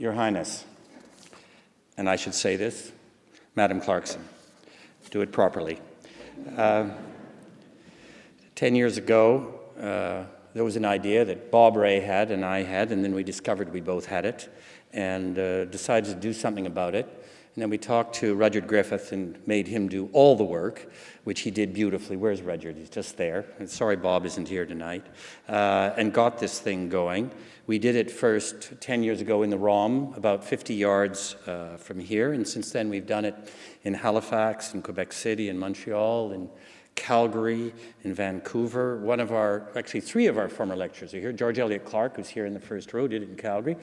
Your Highness, and I should say this, Madam Clarkson, do it properly. 10 years ago, there was an idea that Bob Ray had and I had, and then we discovered we both had it, and decided to do something about it. And then we talked to Rudyard Griffith and made him do all the work, which he did beautifully. Where's Rudyard? He's just there. And sorry Bob isn't here tonight. And got this thing going. We did it first 10 years ago in the ROM, about 50 yards from here. And since then we've done it in Halifax, in Quebec City, in Montreal, in Calgary, in Vancouver. Actually three of our former lecturers are here. George Eliot Clark, who's here in the first row, did it in Calgary.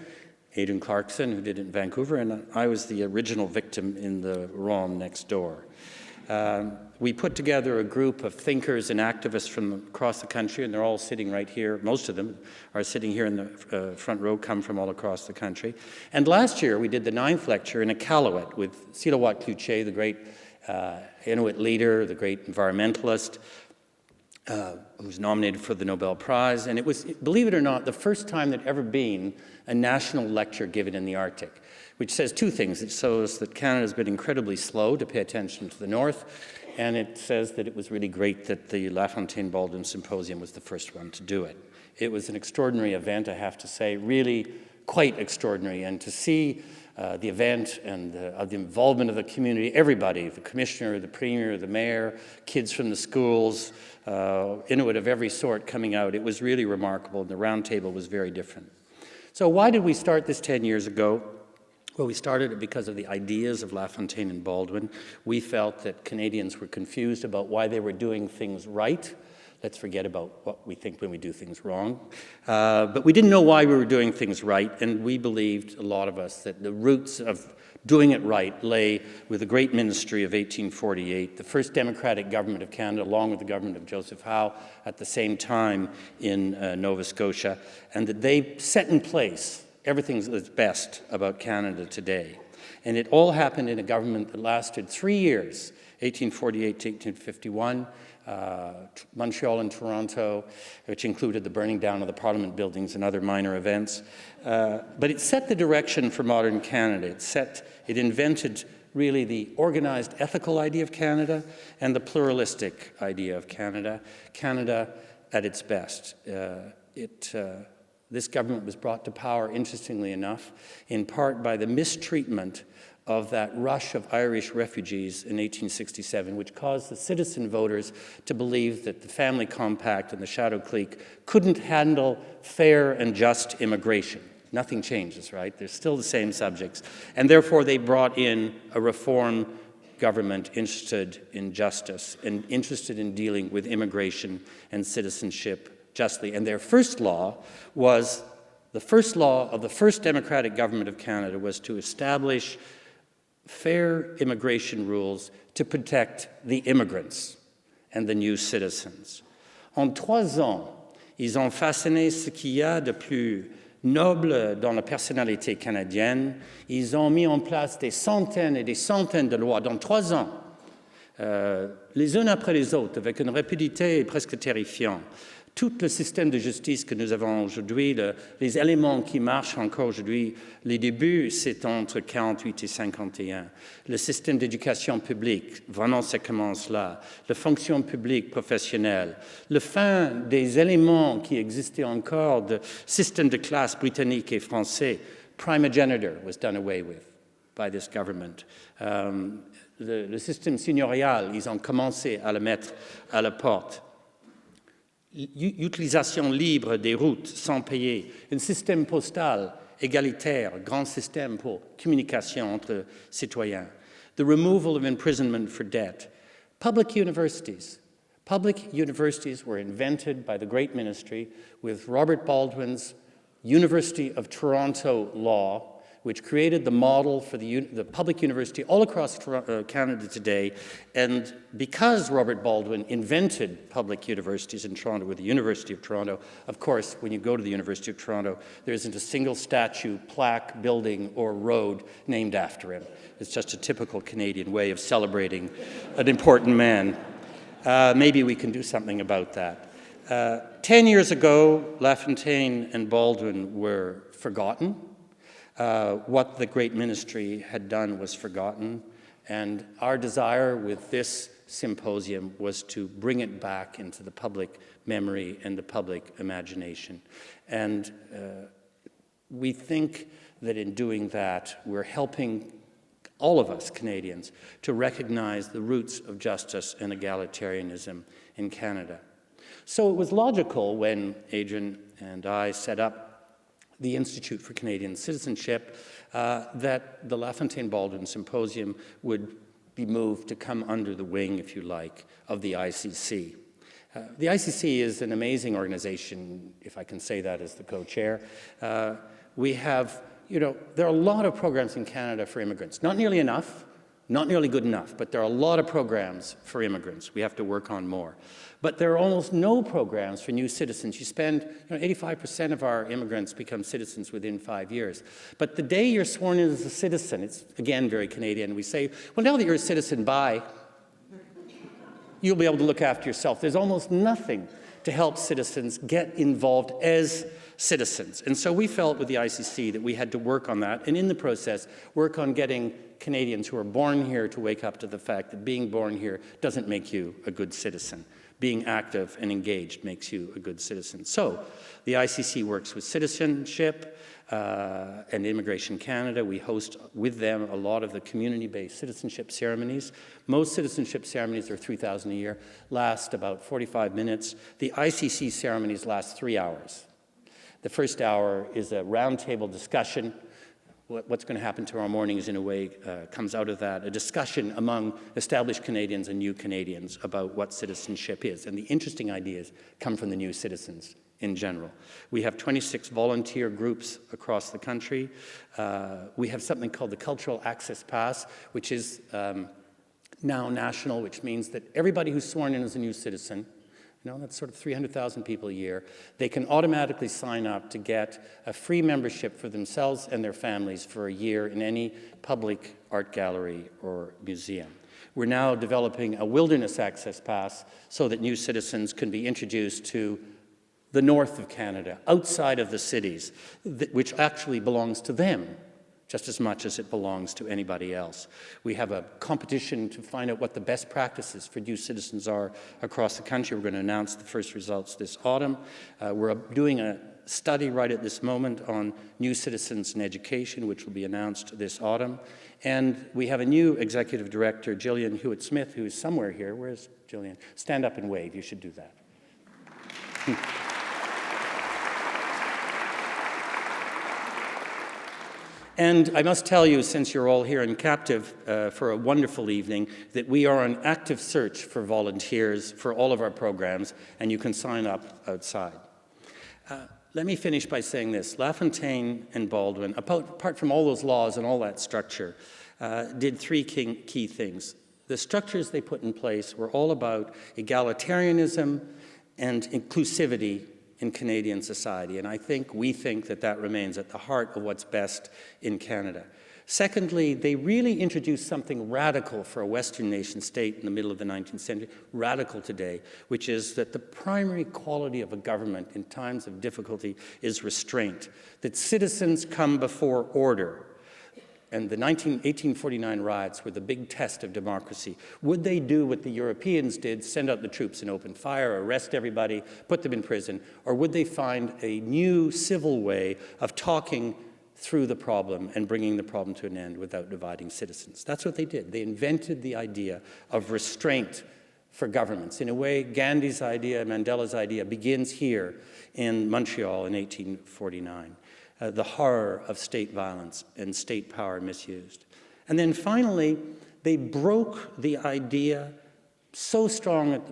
Aidan Clarkson, who did it in Vancouver, and I was the original victim in the ROM next door. We put together a group of thinkers and activists from across the country, and they're all sitting right here. Most of them are sitting here in the front row, come from all across the country. And last year, we did the 9th lecture in Iqaluit with Silawat Kluche, the great Inuit leader, the great environmentalist, who was nominated for the Nobel Prize. And it was, believe it or not, the first time there'd ever been a national lecture given in the Arctic, which says two things. It shows that Canada's been incredibly slow to pay attention to the North, and it says that it was really great that the LaFontaine-Baldwin Symposium was the first one to do it. It was an extraordinary event, I have to say, really quite extraordinary. And to see the event and the involvement of the community, everybody, the commissioner, the premier, the mayor, kids from the schools, Inuit of every sort coming out, it was really remarkable, and the round table was very different. So why did we start this 10 years ago? Well, we started it because of the ideas of LaFontaine and Baldwin. We felt that Canadians were confused about why they were doing things right. Let's forget about what we think when we do things wrong. But we didn't know why we were doing things right, and we believed, a lot of us, that the roots of doing it right lay with the great ministry of 1848, the first democratic government of Canada, along with the government of Joseph Howe at the same time in Nova Scotia, and that they set in place everything that's best about Canada today. And it all happened in a government that lasted 3 years, 1848 to 1851, Montreal and Toronto, which included the burning down of the Parliament buildings and other minor events. But it set the direction for modern Canada. It invented really the organized ethical idea of Canada and the pluralistic idea of Canada, Canada at its best. This government was brought to power, interestingly enough, in part by the mistreatment of that rush of Irish refugees in 1867, which caused the citizen voters to believe that the Family Compact and the Shadow Clique couldn't handle fair and just immigration. Nothing changes, right? They're still the same subjects. And therefore, they brought in a reform government interested in justice and interested in dealing with immigration and citizenship justly. And their first law was, the first law of the first democratic government of Canada was to establish fair immigration rules to protect the immigrants and the new citizens. En 3 ans, ils ont façonné ce qu'il y a de plus noble dans la personnalité canadienne. Ils ont mis en place des centaines et des centaines de lois dans 3 ans, les unes après les autres, avec une rapidité presque terrifiante. Tout le système de justice que nous avons aujourd'hui, les éléments qui marchent encore aujourd'hui, les débuts, c'est entre 48 et 51. Le système d'éducation publique, vraiment ça commence là. La fonction publique professionnelle. Le fin des éléments qui existaient encore de système de classe britannique et français. Primogeniture was done away with by this government. Le système seigneurial, ils ont commencé à le mettre à la porte. Utilisation libre des routes sans payer, un système postal égalitaire, grand système pour communication entre citoyens, the removal of imprisonment for debt. Public universities were invented by the great ministry with Robert Baldwin's University of Toronto law, which created the model for the public university all across Canada today. And because Robert Baldwin invented public universities in Toronto with the University of Toronto, of course, when you go to the University of Toronto, there isn't a single statue, plaque, building, or road named after him. It's just a typical Canadian way of celebrating an important man. Maybe we can do something about that. 10 years ago, LaFontaine and Baldwin were forgotten. what the great ministry had done was forgotten, and our desire with this symposium was to bring it back into the public memory and the public imagination. And we think that in doing that, we're helping all of us Canadians to recognize the roots of justice and egalitarianism in Canada. So it was logical when Adrian and I set up the Institute for Canadian Citizenship that the LaFontaine-Baldwin Symposium would be moved to come under the wing, if you like, of the ICC. The ICC is an amazing organization, if I can say that as the co-chair. We have, there are a lot of programs in Canada for immigrants. Not nearly enough, not nearly good enough, but there are a lot of programs for immigrants. We have to work on more. But there are almost no programs for new citizens. You spend, 85% of our immigrants become citizens within 5 years. But the day you're sworn in as a citizen, it's again very Canadian, we say, well, now that you're a citizen, bye. You'll be able to look after yourself. There's almost nothing to help citizens get involved as citizens. And so we felt with the ICC that we had to work on that, and in the process, work on getting Canadians who are born here to wake up to the fact that being born here doesn't make you a good citizen. Being active and engaged makes you a good citizen. So the ICC works with Citizenship and Immigration Canada. We host with them a lot of the community-based citizenship ceremonies. Most citizenship ceremonies are 3,000 a year, last about 45 minutes. The ICC ceremonies last 3 hours. The first hour is a roundtable discussion. What's going to happen tomorrow morning is, in a way, comes out of that, a discussion among established Canadians and new Canadians about what citizenship is. And the interesting ideas come from the new citizens in general. We have 26 volunteer groups across the country. We have something called the Cultural Access Pass, which is now national, which means that everybody who's sworn in as a new citizen, that's sort of 300,000 people a year, they can automatically sign up to get a free membership for themselves and their families for a year in any public art gallery or museum. We're now developing a wilderness access pass so that new citizens can be introduced to the north of Canada, outside of the cities, which actually belongs to them just as much as it belongs to anybody else. We have a competition to find out what the best practices for new citizens are across the country. We're going to announce the first results this autumn. We're doing a study right at this moment on new citizens in education, which will be announced this autumn. And we have a new executive director, Gillian Hewitt-Smith, who is somewhere here. Where's Gillian? Stand up and wave. You should do that. And I must tell you, since you're all here in captive for a wonderful evening, that we are on active search for volunteers for all of our programs, and you can sign up outside. Let me finish by saying this. LaFontaine and Baldwin, apart from all those laws and all that structure, did three key things. The structures they put in place were all about egalitarianism and inclusivity in Canadian society, and we think that remains at the heart of what's best in Canada. Secondly, they really introduced something radical for a Western nation state in the middle of the 19th century, radical today, which is that the primary quality of a government in times of difficulty is restraint, that citizens come before order. And the 1849 riots were the big test of democracy. Would they do what the Europeans did, send out the troops and open fire, arrest everybody, put them in prison, or would they find a new civil way of talking through the problem and bringing the problem to an end without dividing citizens? That's what they did. They invented the idea of restraint for governments. In a way, Gandhi's idea, Mandela's idea, begins here in Montreal in 1849. The horror of state violence and state power misused. And then finally, they broke the idea so strong at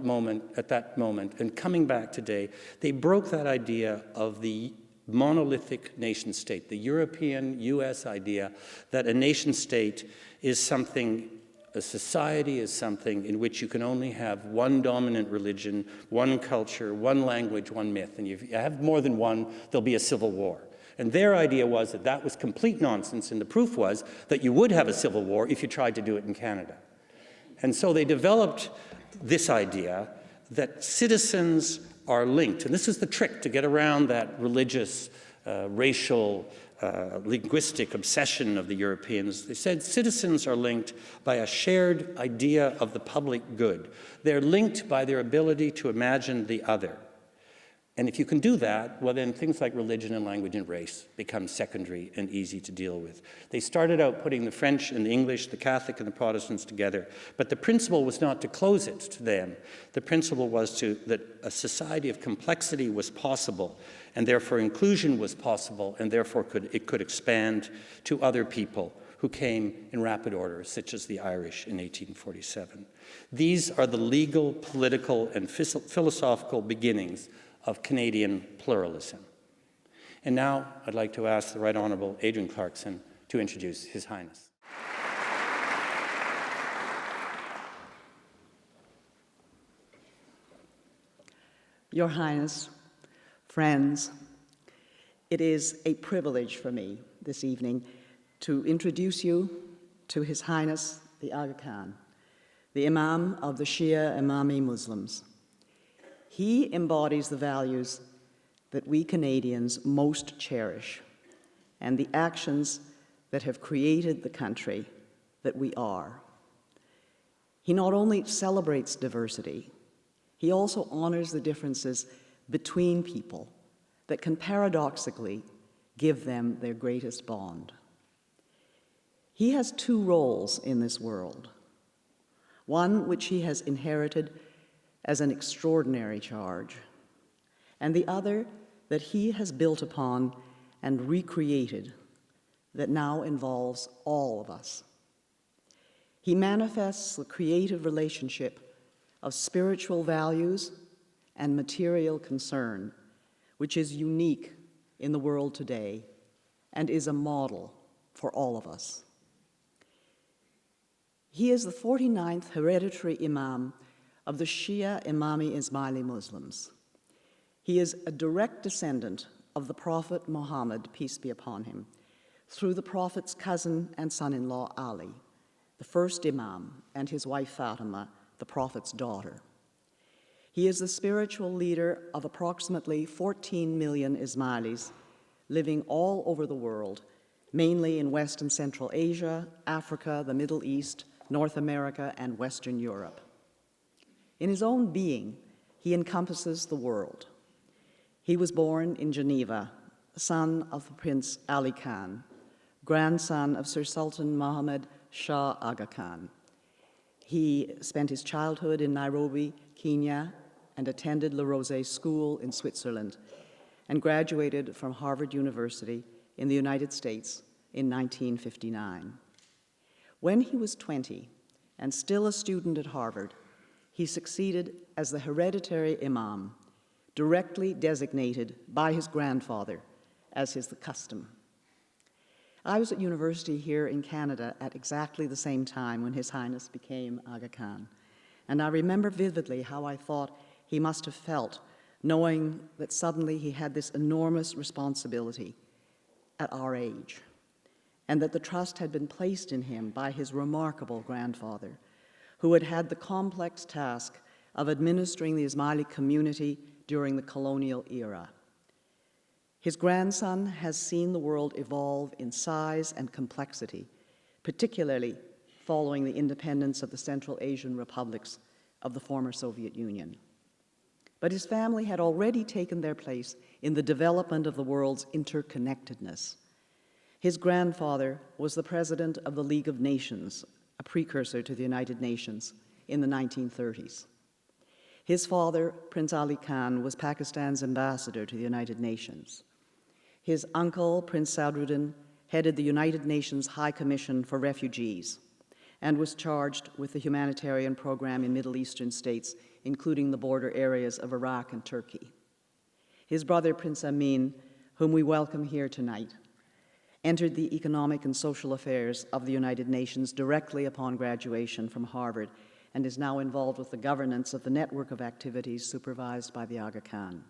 that moment, and coming back today, they broke that idea of the monolithic nation state, the European US idea that a nation state is something, a society is something in which you can only have one dominant religion, one culture, one language, one myth. And if you have more than one, there'll be a civil war. And their idea was that that was complete nonsense, and the proof was that you would have a civil war if you tried to do it in Canada. And so they developed this idea that citizens are linked. And this is the trick to get around that religious, racial linguistic obsession of the Europeans. They said citizens are linked by a shared idea of the public good. They're linked by their ability to imagine the other. And if you can do that, well, then things like religion and language and race become secondary and easy to deal with. They started out putting the French and the English, the Catholic and the Protestants together, but the principle was not to close it to them. The principle was that a society of complexity was possible, and therefore inclusion was possible, and therefore it could expand to other people who came in rapid order, such as the Irish in 1847. These are the legal, political, and philosophical beginnings of Canadian pluralism. And now I'd like to ask the Right Honourable Adrian Clarkson to introduce His Highness. Your Highness, friends, it is a privilege for me this evening to introduce you to His Highness the Aga Khan, the Imam of the Shia Imami Muslims. He embodies the values that we Canadians most cherish and the actions that have created the country that we are. He not only celebrates diversity, he also honors the differences between people that can paradoxically give them their greatest bond. He has two roles in this world, one which he has inherited as an extraordinary charge, and the other that he has built upon and recreated that now involves all of us. He manifests the creative relationship of spiritual values and material concern, which is unique in the world today and is a model for all of us. He is the 49th hereditary Imam of the Shia Imami Ismaili Muslims. He is a direct descendant of the Prophet Muhammad, peace be upon him, through the Prophet's cousin and son-in-law Ali, the first Imam, and his wife Fatima, the Prophet's daughter. He is the spiritual leader of approximately 14 million Ismailis living all over the world, mainly in West and Central Asia, Africa, the Middle East, North America, and Western Europe. In his own being, he encompasses the world. He was born in Geneva, son of the Prince Ali Khan, grandson of Sir Sultan Mohammed Shah Aga Khan. He spent his childhood in Nairobi, Kenya, and attended Le Rosey School in Switzerland, and graduated from Harvard University in the United States in 1959. When he was 20 and still a student at Harvard, he succeeded as the hereditary Imam, directly designated by his grandfather, as is the custom. I was at university here in Canada at exactly the same time when His Highness became Aga Khan, and I remember vividly how I thought he must have felt, knowing that suddenly he had this enormous responsibility at our age, and that the trust had been placed in him by his remarkable grandfather, who had had the complex task of administering the Ismaili community during the colonial era. His grandson has seen the world evolve in size and complexity, particularly following the independence of the Central Asian republics of the former Soviet Union. But his family had already taken their place in the development of the world's interconnectedness. His grandfather was the president of the League of Nations, a precursor to the United Nations, in the 1930s. His father, Prince Ali Khan, was Pakistan's ambassador to the United Nations. His uncle, Prince Sadruddin, headed the United Nations High Commission for Refugees and was charged with the humanitarian program in Middle Eastern states, including the border areas of Iraq and Turkey. His brother, Prince Amin, whom we welcome here tonight, entered the economic and social affairs of the United Nations directly upon graduation from Harvard and is now involved with the governance of the network of activities supervised by the Aga Khan.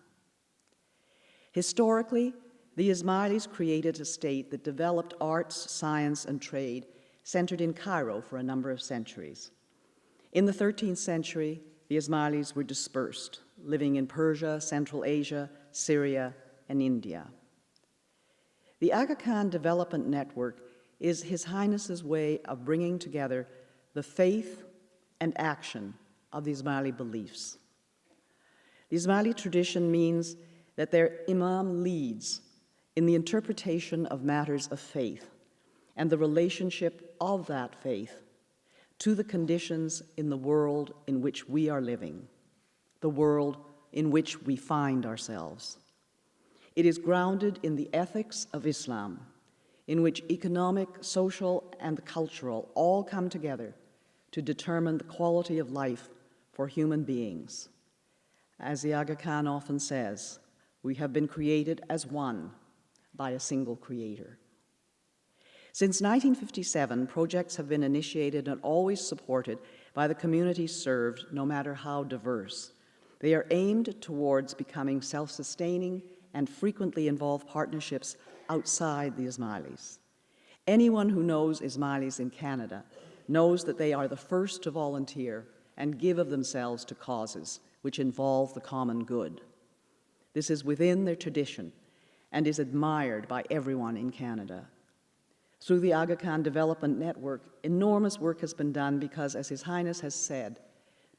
Historically, the Ismailis created a state that developed arts, science, and trade centered in Cairo for a number of centuries. In the 13th century, the Ismailis were dispersed, living in Persia, Central Asia, Syria, and India. The Aga Khan Development Network is His Highness's way of bringing together the faith and action of the Ismaili beliefs. The Ismaili tradition means that their Imam leads in the interpretation of matters of faith and the relationship of that faith to the conditions in the world in which we are living, the world in which we find ourselves. It is grounded in the ethics of Islam, in which economic, social, and cultural all come together to determine the quality of life for human beings. As the Aga Khan often says, we have been created as one by a single creator. Since 1957, projects have been initiated and always supported by the communities served, no matter how diverse. They are aimed towards becoming self-sustaining and frequently involve partnerships outside the Ismailis. Anyone who knows Ismailis in Canada knows that they are the first to volunteer and give of themselves to causes which involve the common good. This is within their tradition and is admired by everyone in Canada. Through the Aga Khan Development Network, enormous work has been done because, as His Highness has said,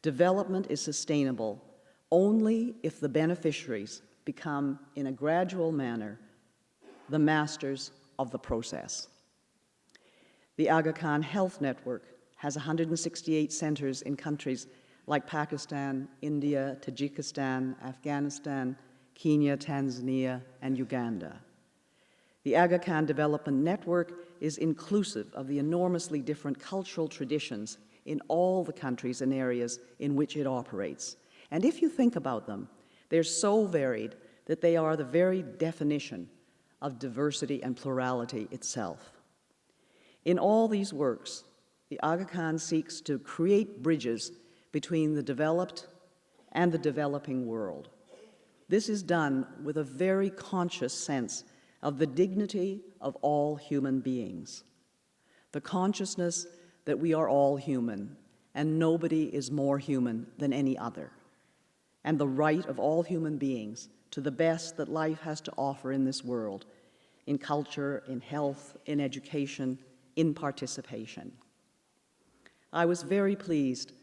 development is sustainable only if the beneficiaries become, in a gradual manner, the masters of the process. The Aga Khan Health Network has 168 centers in countries like Pakistan, India, Tajikistan, Afghanistan, Kenya, Tanzania, and Uganda. The Aga Khan Development Network is inclusive of the enormously different cultural traditions in all the countries and areas in which it operates. And if you think about them, they're so varied that they are the very definition of diversity and plurality itself. In all these works, the Aga Khan seeks to create bridges between the developed and the developing world. This is done with a very conscious sense of the dignity of all human beings, the consciousness that we are all human and nobody is more human than any other, and the right of all human beings to the best that life has to offer in this world, in culture, in health, in education, in participation. I was very pleased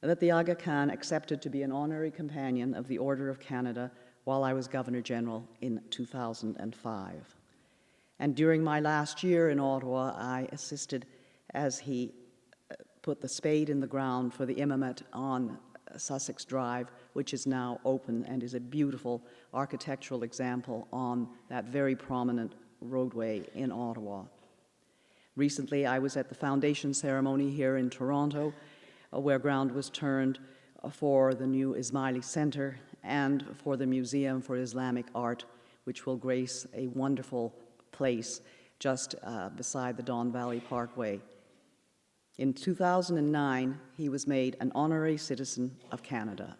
that the Aga Khan accepted to be an honorary companion of the Order of Canada while I was Governor General in 2005. And during my last year in Ottawa, I assisted as he put the spade in the ground for the Imamate on Sussex Drive, which is now open and is a beautiful architectural example on that very prominent roadway in Ottawa. Recently, I was at the foundation ceremony here in Toronto, where ground was turned for the new Ismaili Center and for the Museum for Islamic Art, which will grace a wonderful place just beside the Don Valley Parkway. In 2009, he was made an honorary citizen of Canada.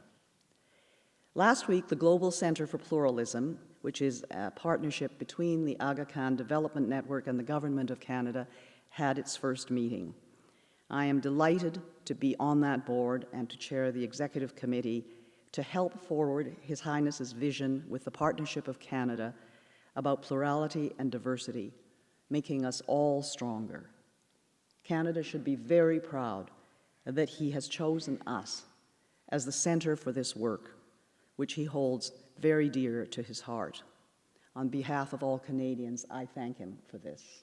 Last week, the Global Center for Pluralism, which is a partnership between the Aga Khan Development Network and the Government of Canada, had its first meeting. I am delighted to be on that board and to chair the executive committee to help forward His Highness's vision with the Partnership of Canada about plurality and diversity, making us all stronger. Canada should be very proud that he has chosen us as the center for this work, which he holds very dear to his heart. On behalf of all Canadians, I thank him for this.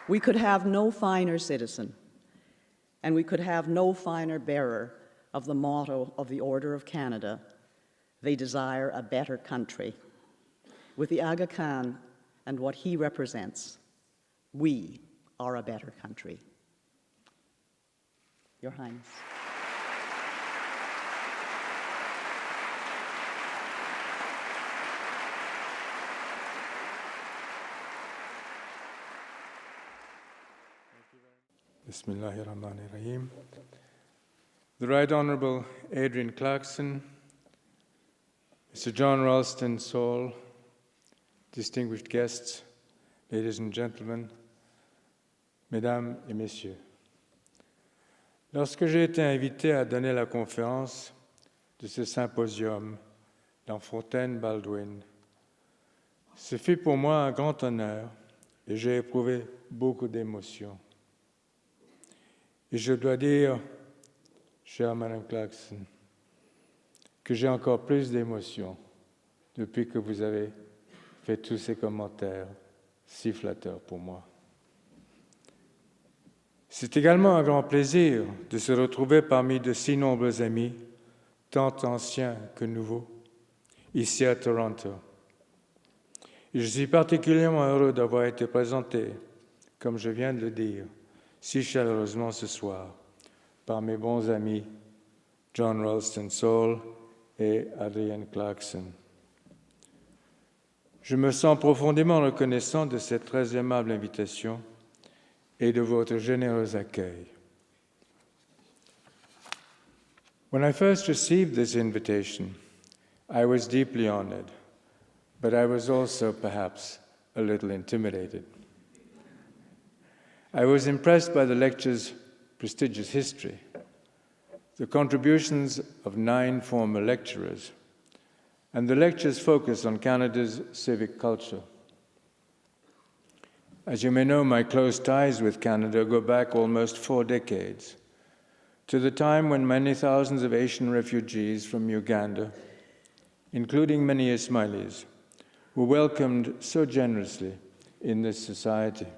We could have no finer citizen, and we could have no finer bearer of the motto of the Order of Canada, "They desire a better country." With the Aga Khan and what he represents, we are a better country. Your Highness. Bismillahirrahmanirrahim. The Right Honourable Adrian Clarkson, Mr. John Ralston Saul, distinguished guests, ladies and gentlemen, Mesdames et Messieurs, lorsque j'ai été invité à donner la conférence de ce symposium dans Lafontaine-Baldwin, ce fut pour moi un grand honneur et j'ai éprouvé beaucoup d'émotions. Et je dois dire, chère Madame Clarkson, que j'ai encore plus d'émotions depuis que vous avez fait tous ces commentaires si flatteurs pour moi. C'est également un grand plaisir de se retrouver parmi de si nombreux amis, tant anciens que nouveaux, ici à Toronto. Et je suis particulièrement heureux d'avoir été présenté, comme je viens de le dire, si chaleureusement ce soir, par mes bons amis John Ralston Saul et Adrienne Clarkson. Je me sens profondément reconnaissant de cette très aimable invitation et de votre généreux accueil. When I first received this invitation, I was deeply honored, but I was also perhaps a little intimidated. I was impressed by the lecture's prestigious history, the contributions of 9 former lecturers, and the lecture's focus on Canada's civic culture. As you may know, my close ties with Canada go back almost 4 decades, to the time when many thousands of Asian refugees from Uganda, including many Ismailis, were welcomed so generously in this society.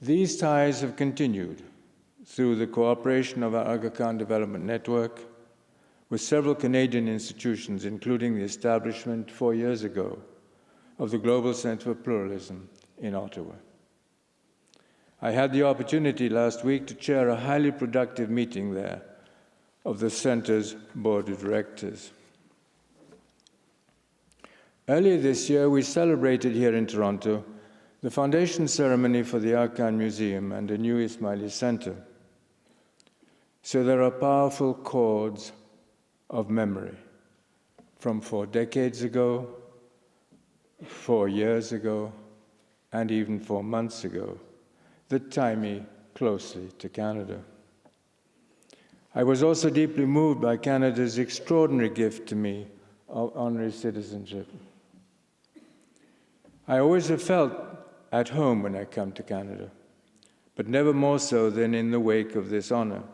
These ties have continued through the cooperation of our Aga Khan Development Network with several Canadian institutions, including the establishment 4 years ago of the Global Centre for Pluralism in Ottawa. I had the opportunity last week to chair a highly productive meeting there of the Centre's board of directors. Earlier this year, we celebrated here in Toronto the foundation ceremony for the Aga Khan Museum and a new Ismaili Centre. So there are powerful chords of memory from 4 decades ago, 4 years ago, and even 4 months ago that tie me closely to Canada. I was also deeply moved by Canada's extraordinary gift to me of honorary citizenship. I always have felt at home when I come to Canada, but never more so than in the wake of this honor.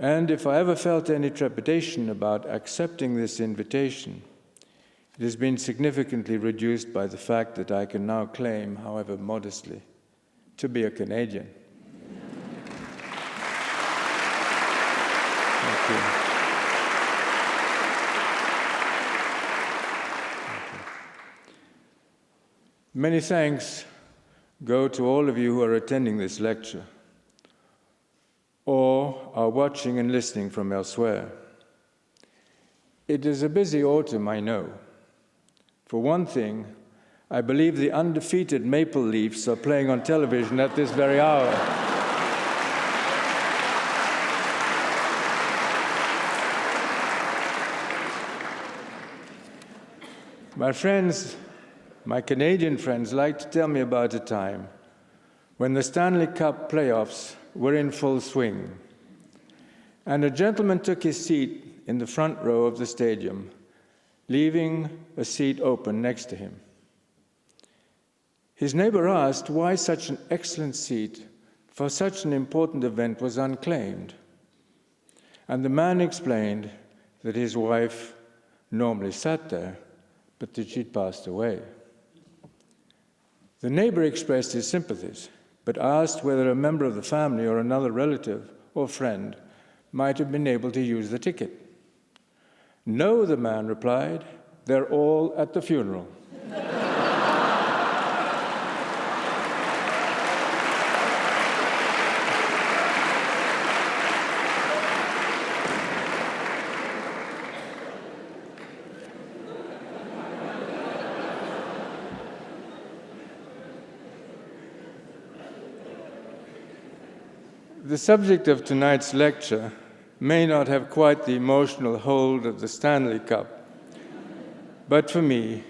And if I ever felt any trepidation about accepting this invitation, it has been significantly reduced by the fact that I can now claim, however modestly, to be a Canadian. Thank you. Many thanks go to all of you who are attending this lecture or are watching and listening from elsewhere. It is a busy autumn, I know. For one thing, I believe the undefeated Maple Leafs are playing on television at this very hour. My friends, my Canadian friends, like to tell me about a time when the Stanley Cup playoffs were in full swing, and a gentleman took his seat in the front row of the stadium, leaving a seat open next to him. His neighbor asked why such an excellent seat for such an important event was unclaimed, and the man explained that his wife normally sat there, but that she'd passed away. The neighbor expressed his sympathies, but asked whether a member of the family or another relative or friend might have been able to use the ticket. No, the man replied, they're all at the funeral. The subject of tonight's lecture may not have quite the emotional hold of the Stanley Cup, but for me,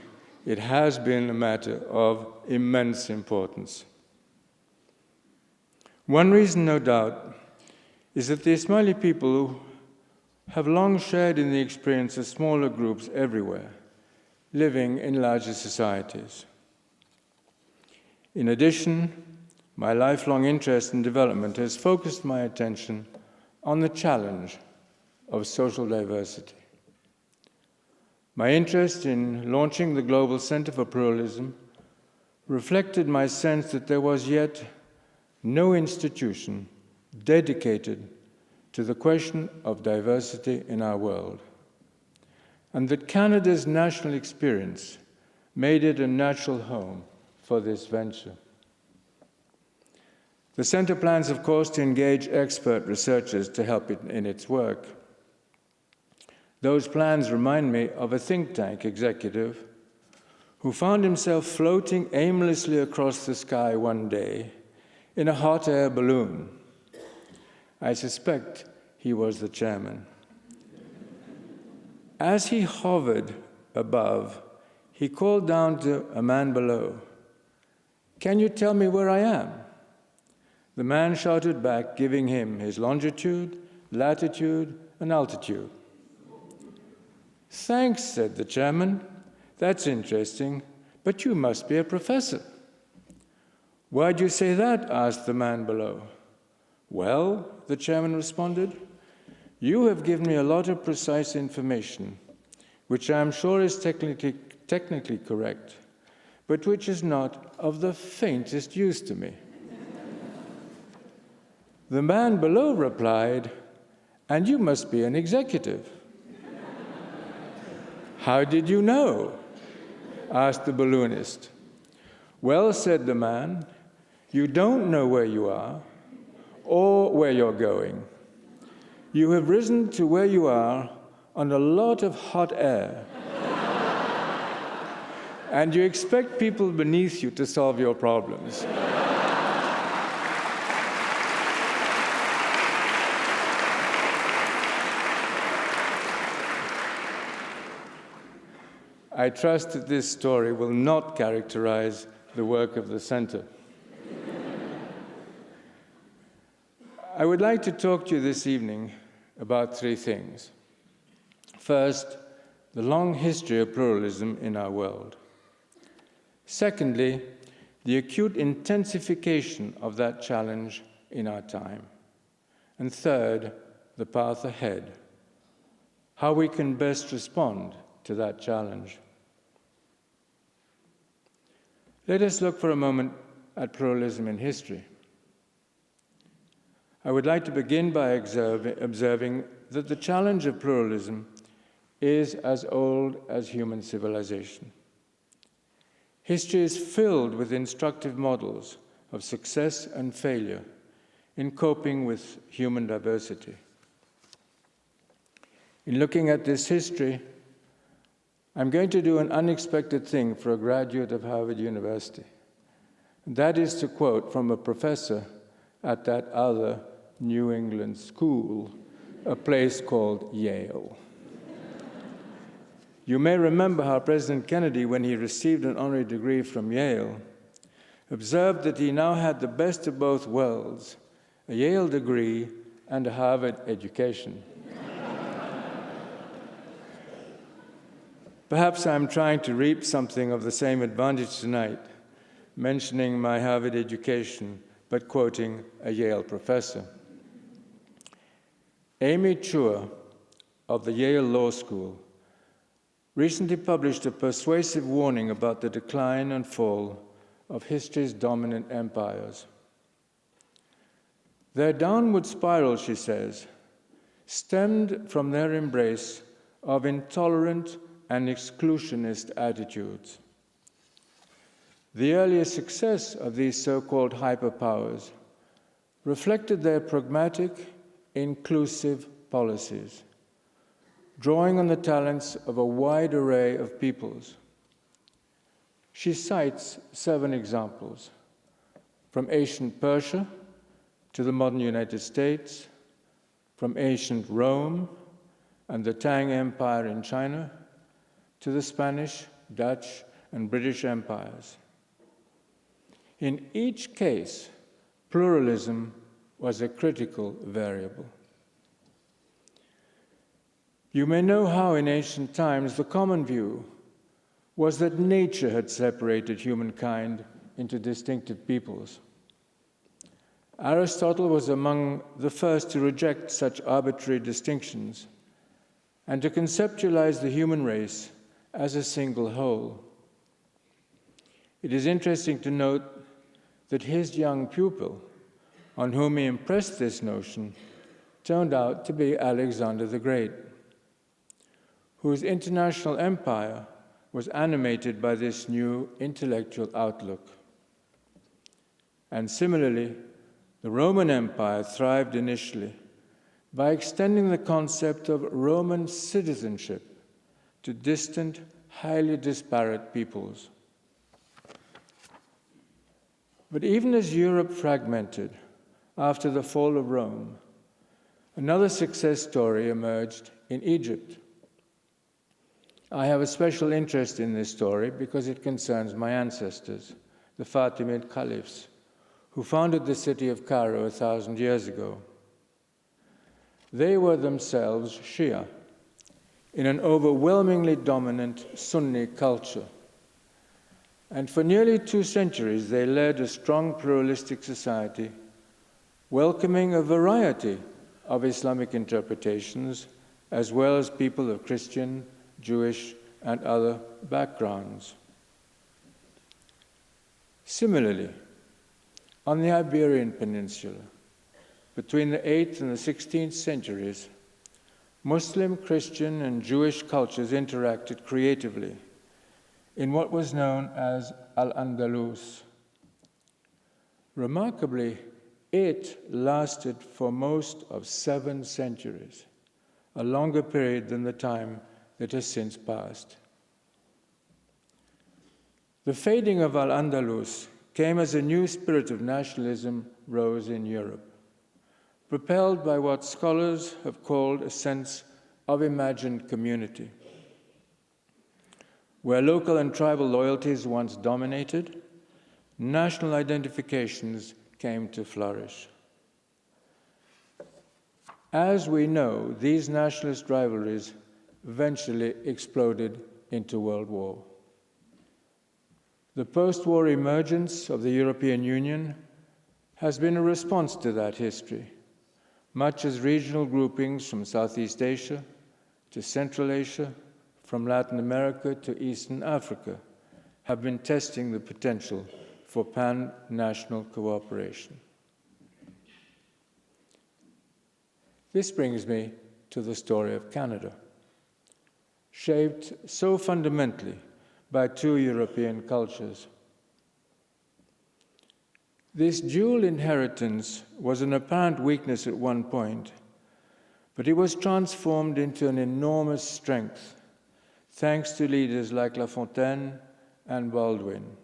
it has been a matter of immense importance. One reason, no doubt, is that the Ismaili people have long shared in the experience of smaller groups everywhere, living in larger societies. In addition, my lifelong interest in development has focused my attention on the challenge of social diversity. My interest in launching the Global Center for Pluralism reflected my sense that there was yet no institution dedicated to the question of diversity in our world, and that Canada's national experience made it a natural home for this venture. The Centre plans, of course, to engage expert researchers to help it in its work. Those plans remind me of a think tank executive who found himself floating aimlessly across the sky one day in a hot air balloon. I suspect he was the chairman. As he hovered above, he called down to a man below, "Can you tell me where I am?" The man shouted back, giving him his longitude, latitude, and altitude. "Thanks," said the chairman. "That's interesting, but you must be a professor." "Why'd you say that?" asked the man below. "Well," the chairman responded, "you have given me a lot of precise information, which I am sure is technically correct, but which is not of the faintest use to me." The man below replied, "And you must be an executive." "How did you know?" asked the balloonist. "Well," said the man, "you don't know where you are or where you're going. You have risen to where you are on a lot of hot air, and you expect people beneath you to solve your problems." I trust that this story will not characterize the work of the Center. I would like to talk to you this evening about three things. First, the long history of pluralism in our world. Secondly, the acute intensification of that challenge in our time. And third, the path ahead, how we can best respond to that challenge. Let us look for a moment at pluralism in history. I would like to begin by observing that the challenge of pluralism is as old as human civilization. History is filled with instructive models of success and failure in coping with human diversity. In looking at this history, I'm going to do an unexpected thing for a graduate of Harvard University. And that is to quote from a professor at that other New England school, a place called Yale. You may remember how President Kennedy, when he received an honorary degree from Yale, observed that he now had the best of both worlds, a Yale degree and a Harvard education. Perhaps I'm trying to reap something of the same advantage tonight, mentioning my Harvard education, but quoting a Yale professor. Amy Chua of the Yale Law School recently published a persuasive warning about the decline and fall of history's dominant empires. Their downward spiral, she says, stemmed from their embrace of intolerant and exclusionist attitudes. The earlier success of these so-called hyperpowers reflected their pragmatic, inclusive policies, drawing on the talents of a wide array of peoples. She cites 7 examples, from ancient Persia to the modern United States, from ancient Rome and the Tang Empire in China, to the Spanish, Dutch, and British empires. In each case, pluralism was a critical variable. You may know how in ancient times the common view was that nature had separated humankind into distinctive peoples. Aristotle was among the first to reject such arbitrary distinctions and to conceptualize the human race as a single whole. It is interesting to note that his young pupil, on whom he impressed this notion, turned out to be Alexander the Great, whose international empire was animated by this new intellectual outlook. And similarly, the Roman Empire thrived initially by extending the concept of Roman citizenship to distant, highly disparate peoples. But even as Europe fragmented after the fall of Rome, another success story emerged in Egypt. I have a special interest in this story because it concerns my ancestors, the Fatimid caliphs, who founded the city of Cairo 1,000 years ago. They were themselves Shia, in an overwhelmingly dominant Sunni culture. And for nearly 2 centuries, they led a strong pluralistic society, welcoming a variety of Islamic interpretations, as well as people of Christian, Jewish, and other backgrounds. Similarly, on the Iberian Peninsula, between the 8th and the 16th centuries, Muslim, Christian, and Jewish cultures interacted creatively in what was known as Al-Andalus. Remarkably, it lasted for most of 7 centuries, a longer period than the time that has since passed. The fading of Al-Andalus came as a new spirit of nationalism rose in Europe, propelled by what scholars have called a sense of imagined community. Where local and tribal loyalties once dominated, national identifications came to flourish. As we know, these nationalist rivalries eventually exploded into World War. The post-war emergence of the European Union has been a response to that history, much as regional groupings from Southeast Asia to Central Asia, from Latin America to Eastern Africa, have been testing the potential for pan-national cooperation. This brings me to the story of Canada, shaped so fundamentally by 2 European cultures. This dual inheritance was an apparent weakness at one point, but it was transformed into an enormous strength, thanks to leaders like LaFontaine and Baldwin,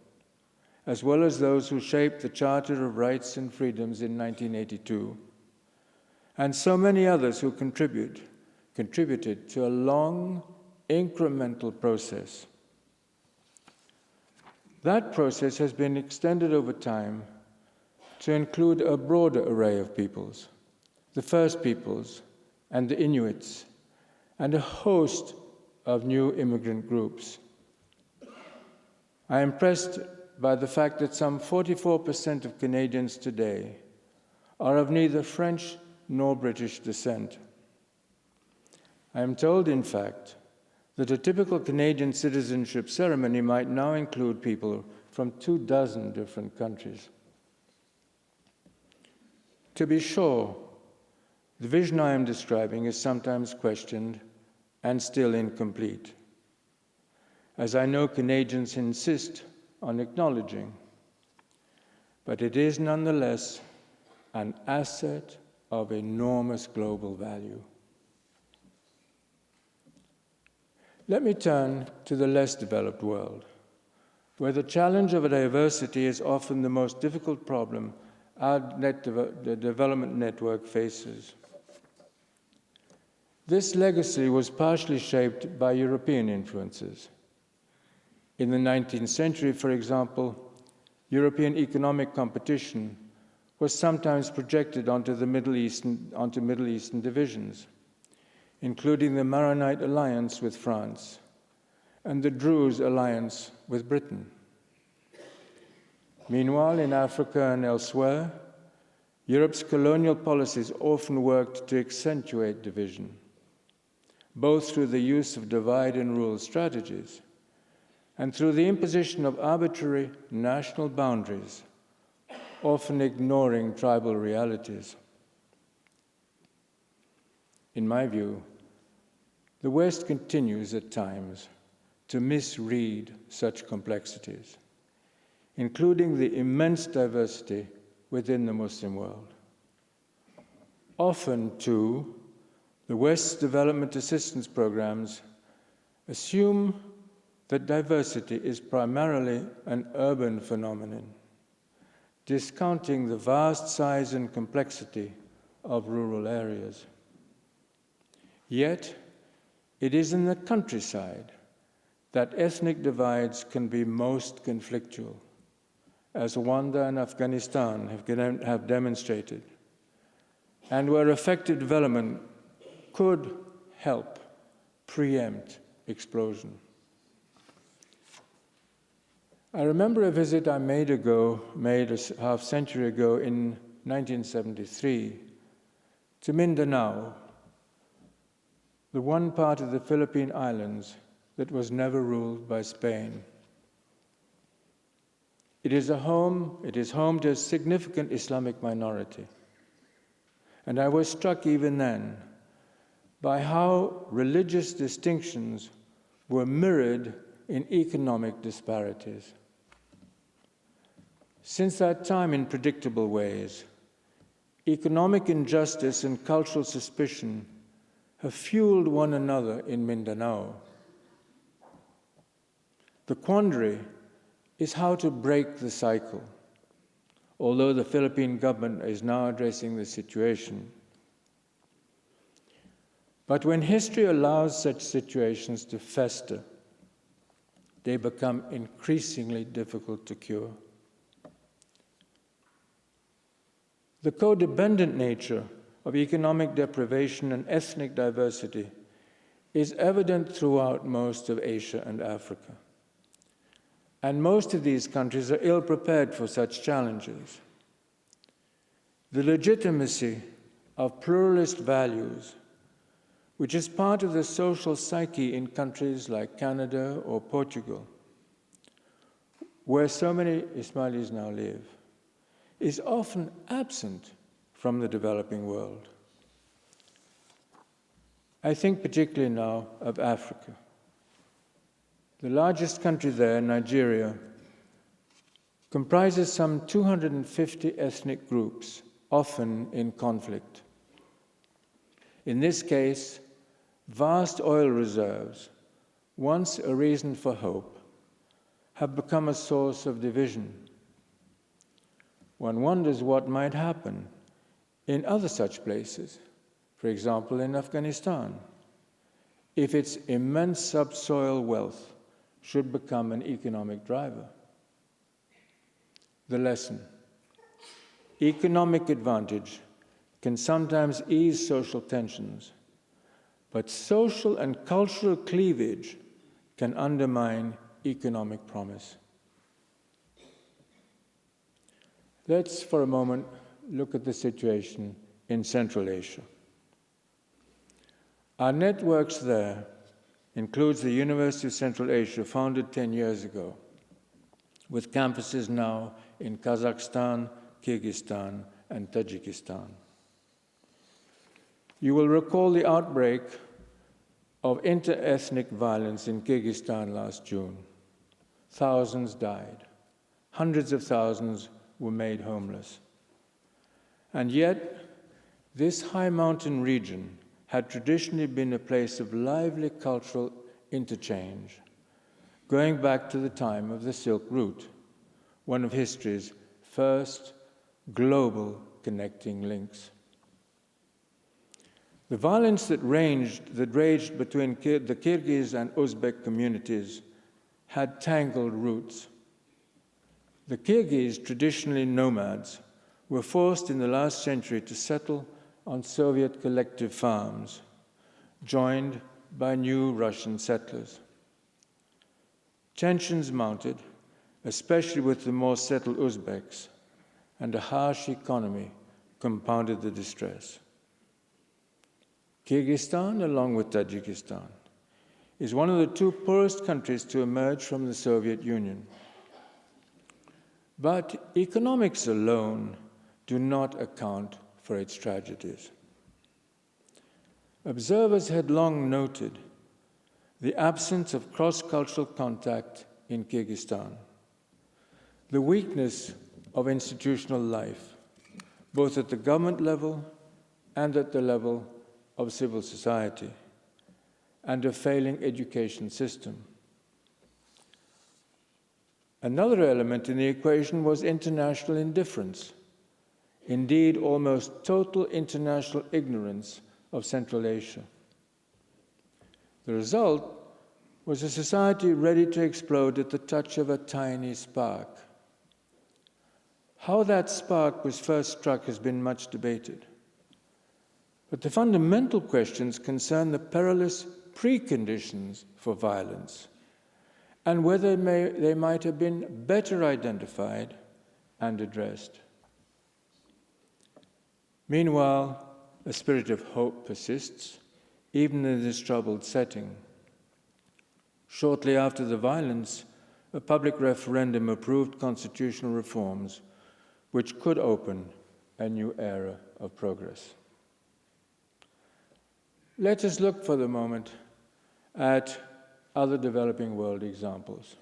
as well as those who shaped the Charter of Rights and Freedoms in 1982, and so many others who contributed to a long, incremental process. That process has been extended over time to include a broader array of peoples, the First Peoples and the Inuits, and a host of new immigrant groups. I am impressed by the fact that some 44% of Canadians today are of neither French nor British descent. I am told, in fact, that a typical Canadian citizenship ceremony might now include people from 24 different countries. To be sure, the vision I am describing is sometimes questioned and still incomplete, as I know Canadians insist on acknowledging, but it is nonetheless an asset of enormous global value. Let me turn to the less developed world, where the challenge of diversity is often the most difficult problem the development network faces. This legacy was partially shaped by European influences. In the 19th century, for example, European economic competition was sometimes projected onto Middle Eastern divisions, including the Maronite alliance with France and the Druze alliance with Britain. Meanwhile, in Africa and elsewhere, Europe's colonial policies often worked to accentuate division, both through the use of divide and rule strategies and through the imposition of arbitrary national boundaries, often ignoring tribal realities. In my view, the West continues at times to misread such complexities, including the immense diversity within the Muslim world. Often, too, the West's development assistance programs assume that diversity is primarily an urban phenomenon, discounting the vast size and complexity of rural areas. Yet, it is in the countryside that ethnic divides can be most conflictual, as Rwanda and Afghanistan have demonstrated, and where effective development could help preempt explosion. I remember a visit I made a half-century ago in 1973 to Mindanao, the one part of the Philippine Islands that was never ruled by Spain. It is home to a significant Islamic minority. And I was struck even then by how religious distinctions were mirrored in economic disparities. Since that time, in predictable ways, economic injustice and cultural suspicion have fueled one another in Mindanao. The quandary is how to break the cycle, although the Philippine government is now addressing the situation. But when history allows such situations to fester, they become increasingly difficult to cure. The codependent nature of economic deprivation and ethnic diversity is evident throughout most of Asia and Africa. And most of these countries are ill-prepared for such challenges. The legitimacy of pluralist values, which is part of the social psyche in countries like Canada or Portugal, where so many Ismailis now live, is often absent from the developing world. I think particularly now of Africa. The largest country there, Nigeria, comprises some 250 ethnic groups, often in conflict. In this case, vast oil reserves, once a reason for hope, have become a source of division. One wonders what might happen in other such places, for example in Afghanistan, if its immense subsoil wealth should become an economic driver. The lesson: economic advantage can sometimes ease social tensions, but social and cultural cleavage can undermine economic promise. Let's, for a moment, look at the situation in Central Asia. Our networks there includes the University of Central Asia, founded 10 years ago, with campuses now in Kazakhstan, Kyrgyzstan, and Tajikistan. You will recall the outbreak of inter-ethnic violence in Kyrgyzstan last June. Thousands died. Hundreds of thousands were made homeless. And yet, this high mountain region had traditionally been a place of lively cultural interchange, going back to the time of the Silk Route, one of history's first global connecting links. The violence that raged between the Kyrgyz and Uzbek communities had tangled roots. The Kyrgyz, traditionally nomads, were forced in the last century to settle on Soviet collective farms, joined by new Russian settlers. Tensions mounted, especially with the more settled Uzbeks, and a harsh economy compounded the distress. Kyrgyzstan, along with Tajikistan, is one of the two poorest countries to emerge from the Soviet Union. But economics alone do not account for its tragedies. Observers had long noted the absence of cross-cultural contact in Kyrgyzstan, the weakness of institutional life, both at the government level and at the level of civil society, and a failing education system. Another element in the equation was international indifference, indeed almost total international ignorance of Central Asia. The result was a society ready to explode at the touch of a tiny spark. How that spark was first struck has been much debated. But the fundamental questions concern the perilous preconditions for violence and whether they might have been better identified and addressed. Meanwhile, a spirit of hope persists, even in this troubled setting. Shortly after the violence, a public referendum approved constitutional reforms which could open a new era of progress. Let us look for the moment at other developing world examples.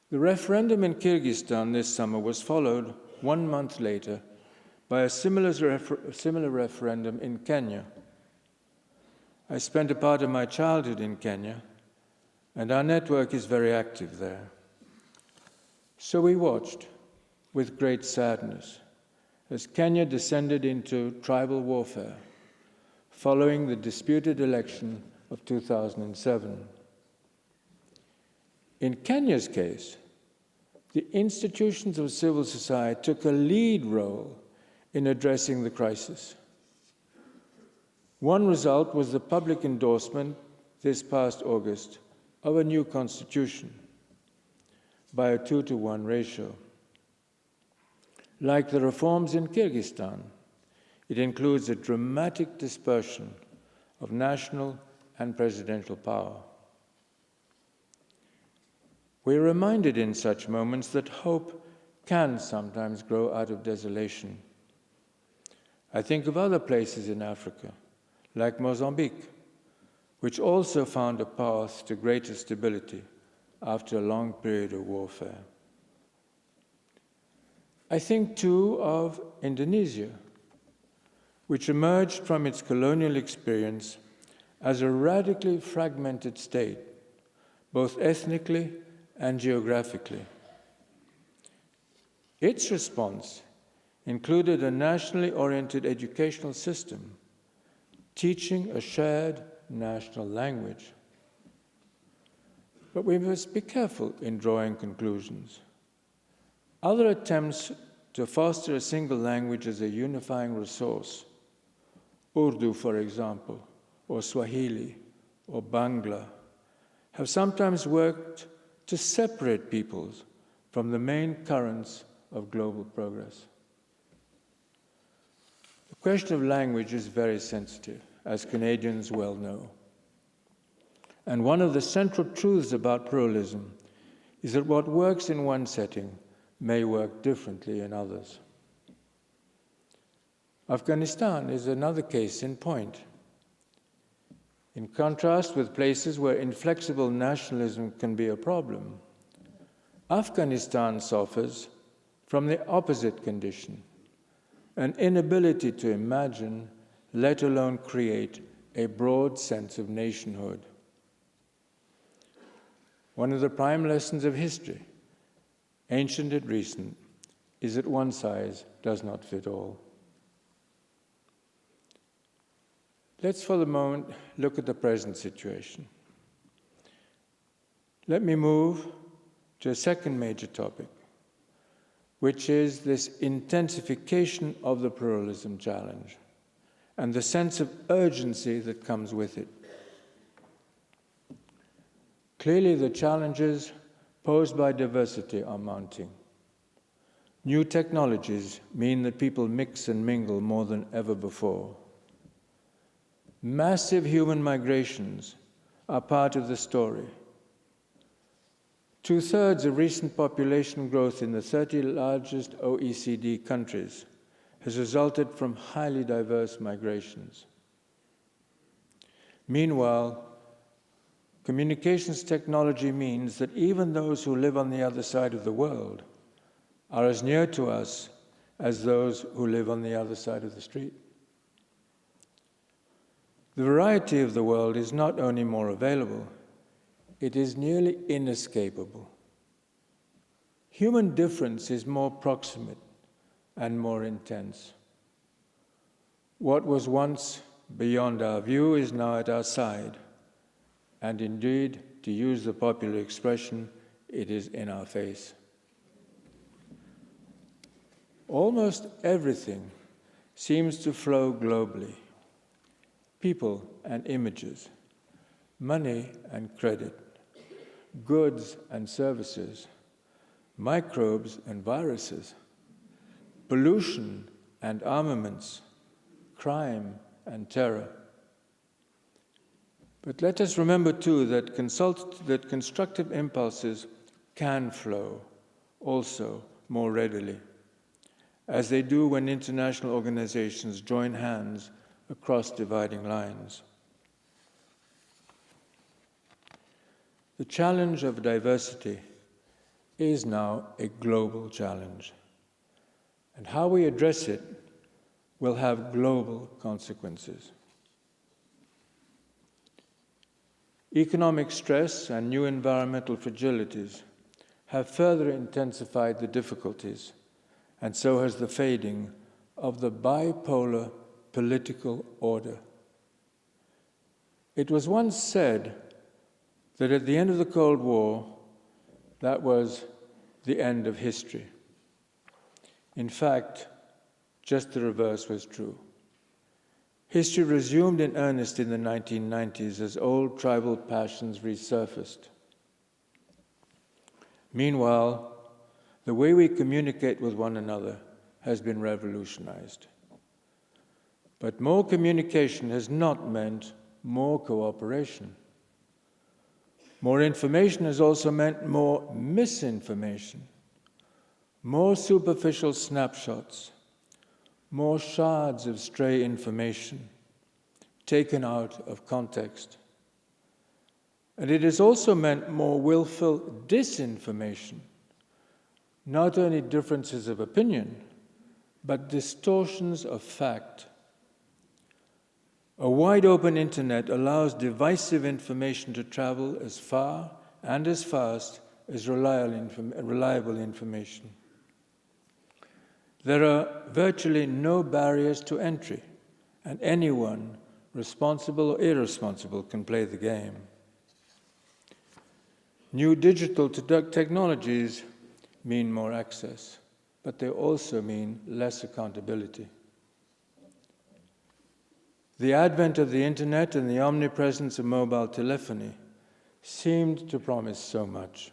The referendum in Kyrgyzstan this summer was followed 1 month later by a similar referendum in Kenya. I spent a part of my childhood in Kenya, and our network is very active there. So we watched with great sadness as Kenya descended into tribal warfare following the disputed election of 2007. In Kenya's case, the institutions of civil society took a lead role in addressing the crisis. One result was the public endorsement this past August of a new constitution by a 2-to-1 ratio. Like the reforms in Kyrgyzstan, it includes a dramatic dispersion of national and presidential power. We are reminded in such moments that hope can sometimes grow out of desolation. I think of other places in Africa, like Mozambique, which also found a path to greater stability after a long period of warfare. I think too of Indonesia, which emerged from its colonial experience as a radically fragmented state, both ethnically and geographically. Its response included a nationally oriented educational system, teaching a shared national language. But we must be careful in drawing conclusions. Other attempts to foster a single language as a unifying resource, Urdu, for example, or Swahili, or Bangla, have sometimes worked to separate peoples from the main currents of global progress. The question of language is very sensitive, as Canadians well know. And one of the central truths about pluralism is that what works in one setting may work differently in others. Afghanistan is another case in point. In contrast with places where inflexible nationalism can be a problem, Afghanistan suffers from the opposite condition, an inability to imagine, let alone create, a broad sense of nationhood. One of the prime lessons of history, ancient and recent, is that one size does not fit all. Let's for the moment look at the present situation. Let me move to a second major topic, which is this intensification of the pluralism challenge and the sense of urgency that comes with it. Clearly, the challenges posed by diversity are mounting. New technologies mean that people mix and mingle more than ever before. Massive human migrations are part of the story. 2/3 of recent population growth in the 30 largest OECD countries has resulted from highly diverse migrations. Meanwhile, communications technology means that even those who live on the other side of the world are as near to us as those who live on the other side of the street. The variety of the world is not only more available, it is nearly inescapable. Human difference is more proximate and more intense. What was once beyond our view is now at our side, and indeed, to use the popular expression, it is in our face. Almost everything seems to flow globally. People and images, money and credit, goods and services, microbes and viruses, pollution and armaments, crime and terror. But let us remember too that constructive impulses can flow also more readily, as they do when international organizations join hands across dividing lines. The challenge of diversity is now a global challenge, and how we address it will have global consequences. Economic stress and new environmental fragilities have further intensified the difficulties, and so has the fading of the bipolar political order. It was once said that at the end of the Cold War, that was the end of history. In fact, just the reverse was true. History resumed in earnest in the 1990s as old tribal passions resurfaced. Meanwhile, the way we communicate with one another has been revolutionized. But more communication has not meant more cooperation. More information has also meant more misinformation, more superficial snapshots, more shards of stray information taken out of context. And it has also meant more willful disinformation, not only differences of opinion, but distortions of fact. A wide-open internet allows divisive information to travel as far and as fast as reliable information. There are virtually no barriers to entry, and anyone, responsible or irresponsible, can play the game. New digital technologies mean more access, but they also mean less accountability. The advent of the internet and the omnipresence of mobile telephony seemed to promise so much.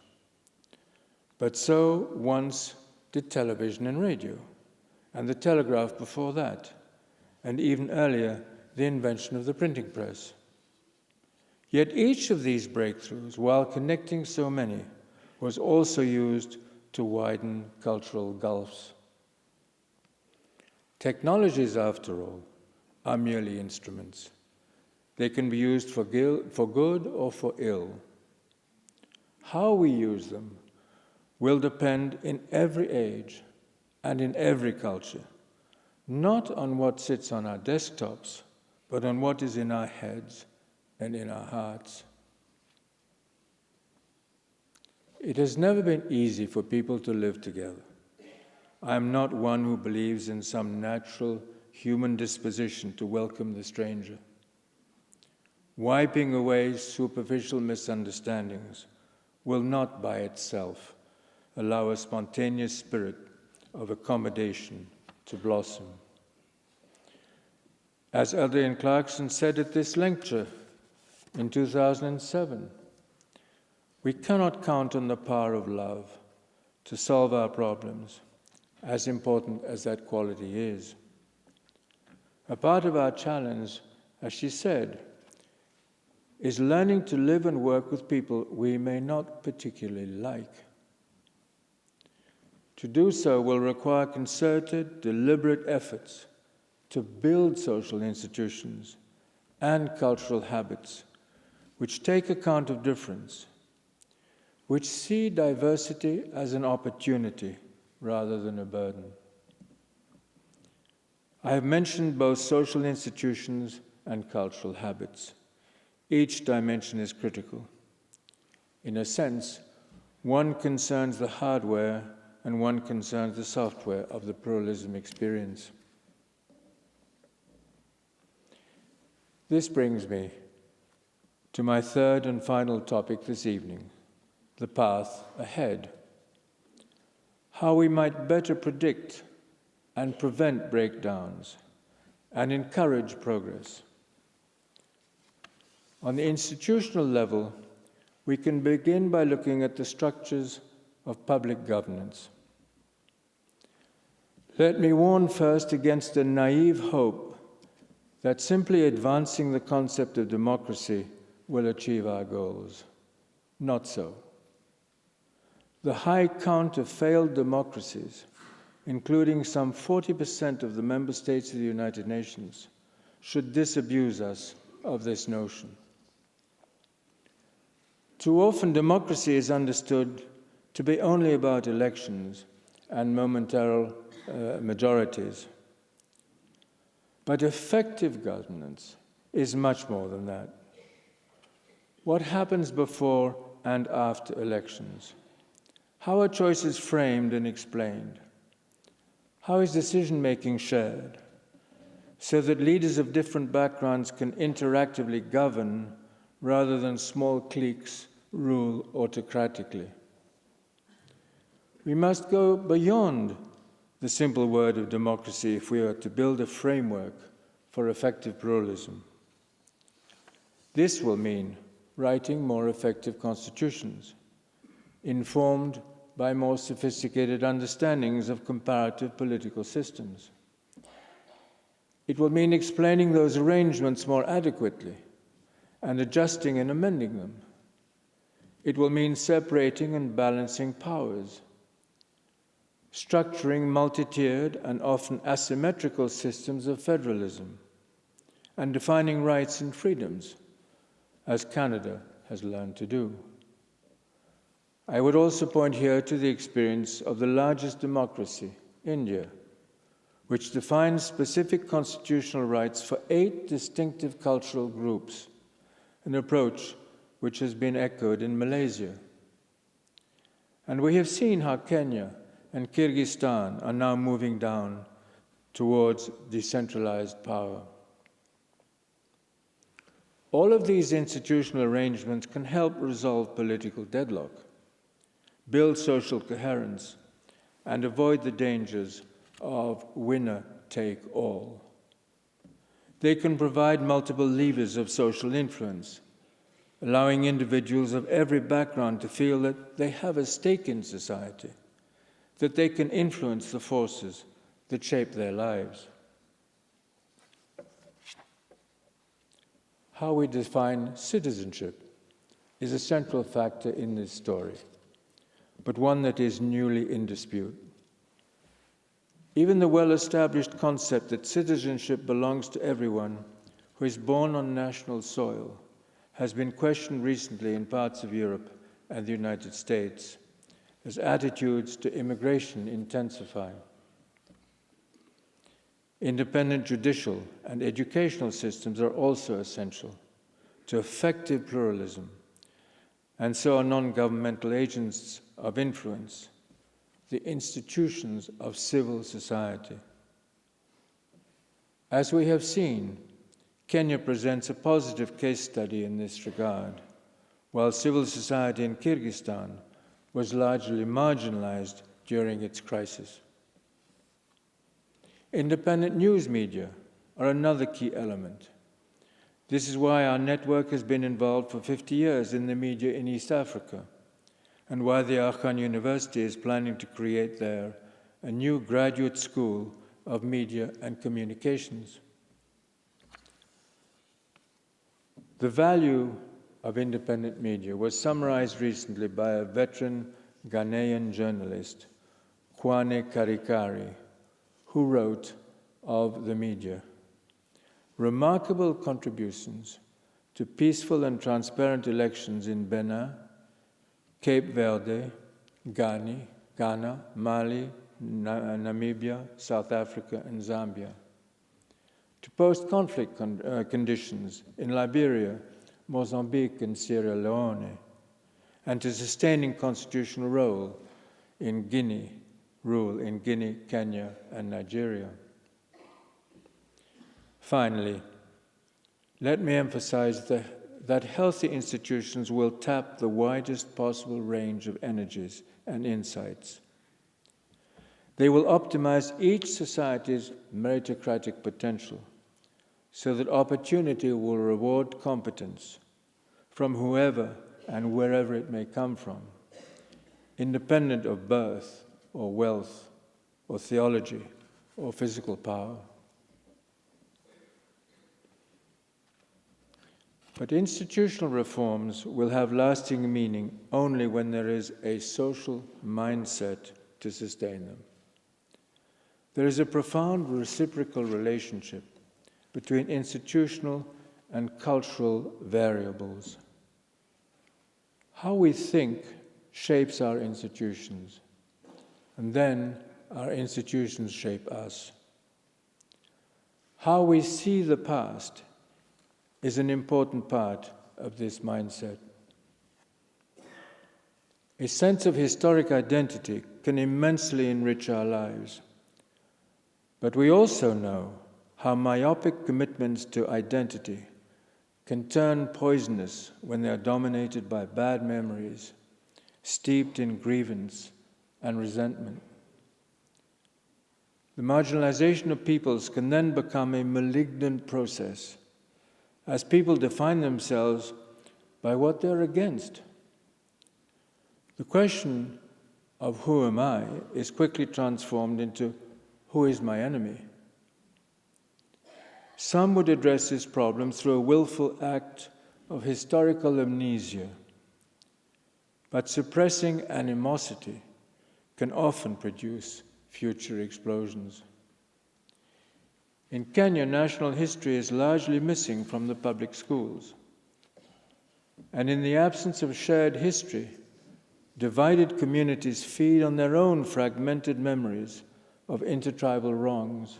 But so once did television and radio, and the telegraph before that, and even earlier, the invention of the printing press. Yet each of these breakthroughs, while connecting so many, was also used to widen cultural gulfs. Technologies, after all, are merely instruments. They can be used for good or for ill. How we use them will depend in every age and in every culture, not on what sits on our desktops, but on what is in our heads and in our hearts. It has never been easy for people to live together. I am not one who believes in some natural human disposition to welcome the stranger. Wiping away superficial misunderstandings will not by itself allow a spontaneous spirit of accommodation to blossom. As Elder Ian Clarkson said at this lecture in 2007, we cannot count on the power of love to solve our problems, as important as that quality is. A part of our challenge, as she said, is learning to live and work with people we may not particularly like. To do so will require concerted, deliberate efforts to build social institutions and cultural habits which take account of difference, which see diversity as an opportunity rather than a burden. I have mentioned both social institutions and cultural habits. Each dimension is critical. In a sense, one concerns the hardware and one concerns the software of the pluralism experience. This brings me to my third and final topic this evening, the path ahead. How we might better predict and prevent breakdowns and encourage progress. On the institutional level, we can begin by looking at the structures of public governance. Let me warn first against a naive hope that simply advancing the concept of democracy will achieve our goals. Not so. The high count of failed democracies, including some 40% of the member states of the United Nations, should disabuse us of this notion. Too often, democracy is understood to be only about elections and momentary majorities. But effective governance is much more than that. What happens before and after elections? How are choices framed and explained? How is decision-making shared so that leaders of different backgrounds can interactively govern rather than small cliques rule autocratically? We must go beyond the simple word of democracy if we are to build a framework for effective pluralism. This will mean writing more effective constitutions, informed by more sophisticated understandings of comparative political systems. It will mean explaining those arrangements more adequately and adjusting and amending them. It will mean separating and balancing powers, structuring multi-tiered and often asymmetrical systems of federalism, and defining rights and freedoms, as Canada has learned to do. I would also point here to the experience of the largest democracy, India, which defines specific constitutional rights for 8 distinctive cultural groups, an approach which has been echoed in Malaysia. And we have seen how Kenya and Kyrgyzstan are now moving down towards decentralized power. All of these institutional arrangements can help resolve political deadlock, build social coherence, and avoid the dangers of winner-take-all. They can provide multiple levers of social influence, allowing individuals of every background to feel that they have a stake in society, that they can influence the forces that shape their lives. How we define citizenship is a central factor in this story, but one that is newly in dispute. Even the well-established concept that citizenship belongs to everyone who is born on national soil has been questioned recently in parts of Europe and the United States as attitudes to immigration intensify. Independent judicial and educational systems are also essential to effective pluralism, and so are non-governmental agents of influence, the institutions of civil society. As we have seen, Kenya presents a positive case study in this regard, while civil society in Kyrgyzstan was largely marginalized during its crisis. Independent news media are another key element. This is why our network has been involved for 50 years in the media in East Africa, and why the Aachen University is planning to create there a new graduate school of media and communications. The value of independent media was summarized recently by a veteran Ghanaian journalist, Kwane Karikari, who wrote of the media, "Remarkable contributions to peaceful and transparent elections in Benin, Cape Verde, Ghana, Mali, Namibia, South Africa, and Zambia, to post-conflict conditions in Liberia, Mozambique, and Sierra Leone, and to sustaining constitutional rule in Guinea, Kenya, and Nigeria." Finally, let me emphasize that healthy institutions will tap the widest possible range of energies and insights. They will optimize each society's meritocratic potential so that opportunity will reward competence from whoever and wherever it may come from, independent of birth or wealth or theology or physical power. But institutional reforms will have lasting meaning only when there is a social mindset to sustain them. There is a profound reciprocal relationship between institutional and cultural variables. How we think shapes our institutions, and then our institutions shape us. How we see the past is an important part of this mindset. A sense of historic identity can immensely enrich our lives. But we also know how myopic commitments to identity can turn poisonous when they are dominated by bad memories, steeped in grievance and resentment. The marginalization of peoples can then become a malignant process, as people define themselves by what they're against. The question of who am I is quickly transformed into who is my enemy. Some would address this problem through a willful act of historical amnesia, but suppressing animosity can often produce future explosions. In Kenya, national history is largely missing from the public schools. And in the absence of shared history, divided communities feed on their own fragmented memories of intertribal wrongs.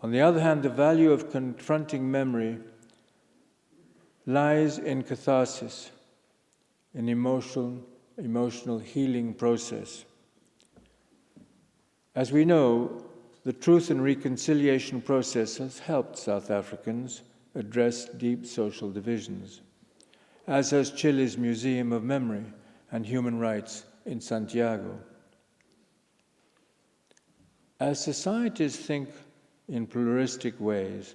On the other hand, the value of confronting memory lies in catharsis, an emotional healing process. As we know, the Truth and Reconciliation process has helped South Africans address deep social divisions, as has Chile's Museum of Memory and Human Rights in Santiago. As societies think in pluralistic ways,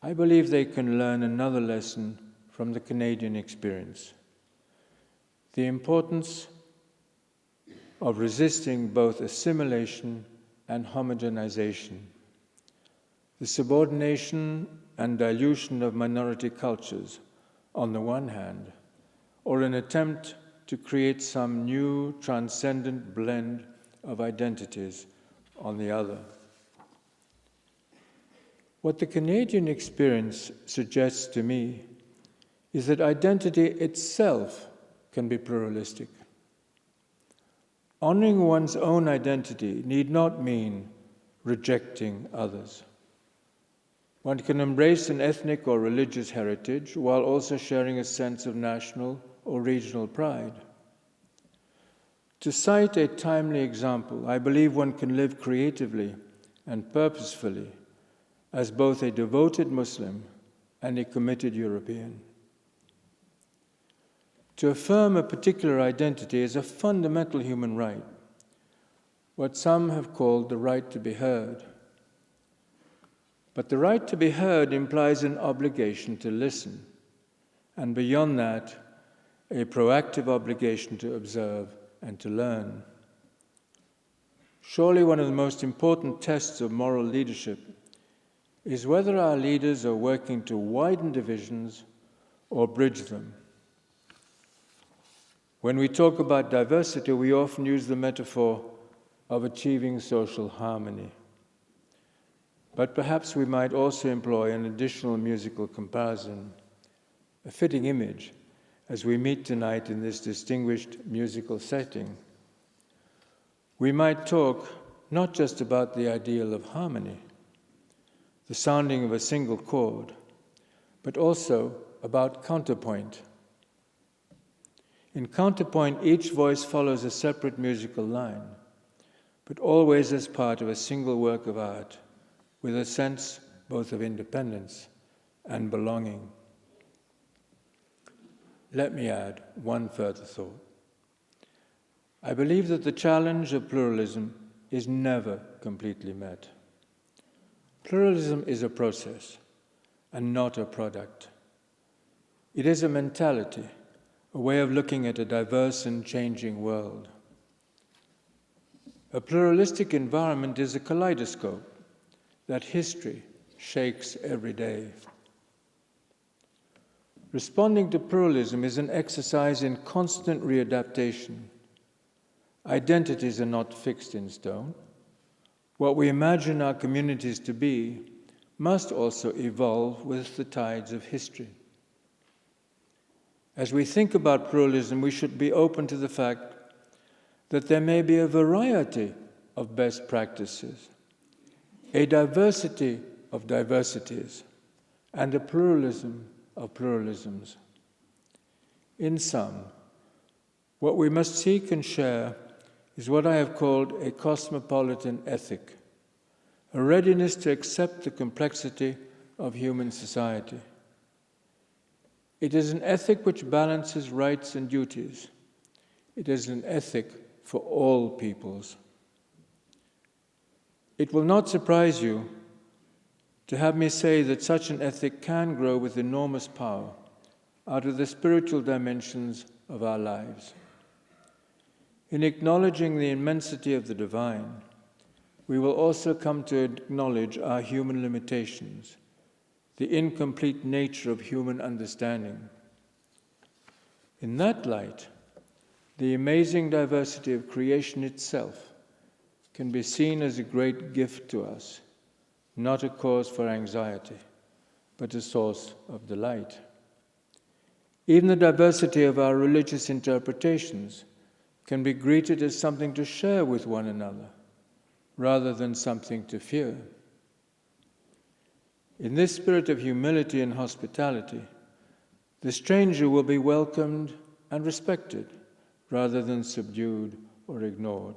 I believe they can learn another lesson from the Canadian experience: the importance of resisting both assimilation and homogenization, the subordination and dilution of minority cultures on the one hand, or an attempt to create some new transcendent blend of identities on the other. What the Canadian experience suggests to me is that identity itself can be pluralistic. Honoring one's own identity need not mean rejecting others. One can embrace an ethnic or religious heritage while also sharing a sense of national or regional pride. To cite a timely example, I believe one can live creatively and purposefully as both a devoted Muslim and a committed European. To affirm a particular identity is a fundamental human right, what some have called the right to be heard. But the right to be heard implies an obligation to listen, and beyond that, a proactive obligation to observe and to learn. Surely one of the most important tests of moral leadership is whether our leaders are working to widen divisions or bridge them. When we talk about diversity, we often use the metaphor of achieving social harmony. But perhaps we might also employ an additional musical comparison, a fitting image, as we meet tonight in this distinguished musical setting. We might talk not just about the ideal of harmony, the sounding of a single chord, but also about counterpoint. In counterpoint, each voice follows a separate musical line, but always as part of a single work of art, with a sense both of independence and belonging. Let me add one further thought. I believe that the challenge of pluralism is never completely met. Pluralism is a process and not a product. It is a mentality, a way of looking at a diverse and changing world. A pluralistic environment is a kaleidoscope that history shakes every day. Responding to pluralism is an exercise in constant readaptation. Identities are not fixed in stone. What we imagine our communities to be must also evolve with the tides of history. As we think about pluralism, we should be open to the fact that there may be a variety of best practices, a diversity of diversities, and a pluralism of pluralisms. In sum, what we must seek and share is what I have called a cosmopolitan ethic, a readiness to accept the complexity of human society. It is an ethic which balances rights and duties. It is an ethic for all peoples. It will not surprise you to have me say that such an ethic can grow with enormous power out of the spiritual dimensions of our lives. In acknowledging the immensity of the divine, we will also come to acknowledge our human limitations, the incomplete nature of human understanding. In that light, the amazing diversity of creation itself can be seen as a great gift to us, not a cause for anxiety, but a source of delight. Even the diversity of our religious interpretations can be greeted as something to share with one another, rather than something to fear. In this spirit of humility and hospitality, the stranger will be welcomed and respected, rather than subdued or ignored.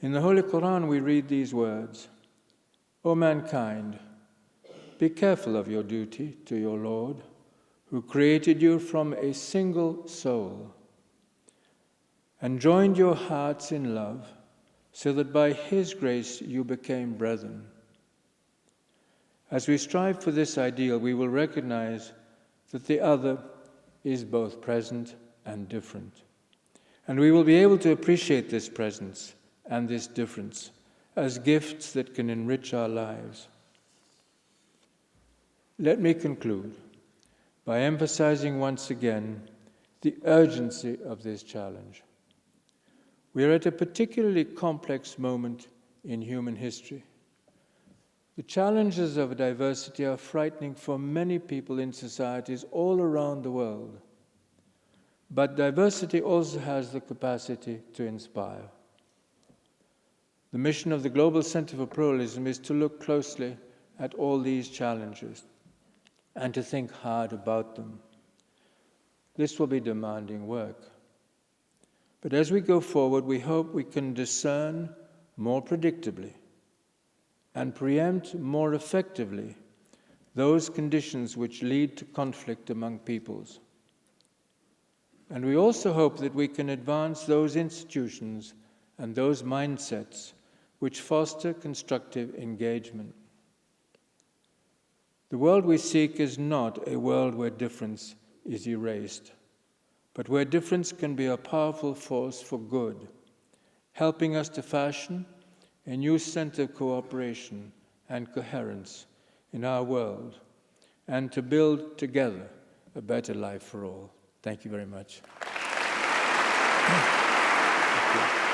In the Holy Quran, we read these words, "O mankind, be careful of your duty to your Lord, who created you from a single soul, and joined your hearts in love, so that by His grace you became brethren." As we strive for this ideal, we will recognize that the other is both present and different. And we will be able to appreciate this presence and this difference as gifts that can enrich our lives. Let me conclude by emphasizing once again the urgency of this challenge. We are at a particularly complex moment in human history. The challenges of diversity are frightening for many people in societies all around the world. But diversity also has the capacity to inspire. The mission of the Global Center for Pluralism is to look closely at all these challenges and to think hard about them. This will be demanding work. But as we go forward, we hope we can discern more predictably and preempt more effectively those conditions which lead to conflict among peoples. And we also hope that we can advance those institutions and those mindsets which foster constructive engagement. The world we seek is not a world where difference is erased, but where difference can be a powerful force for good, helping us to fashion a new sense of cooperation and coherence in our world, and to build together a better life for all. Thank you very much. Thank you.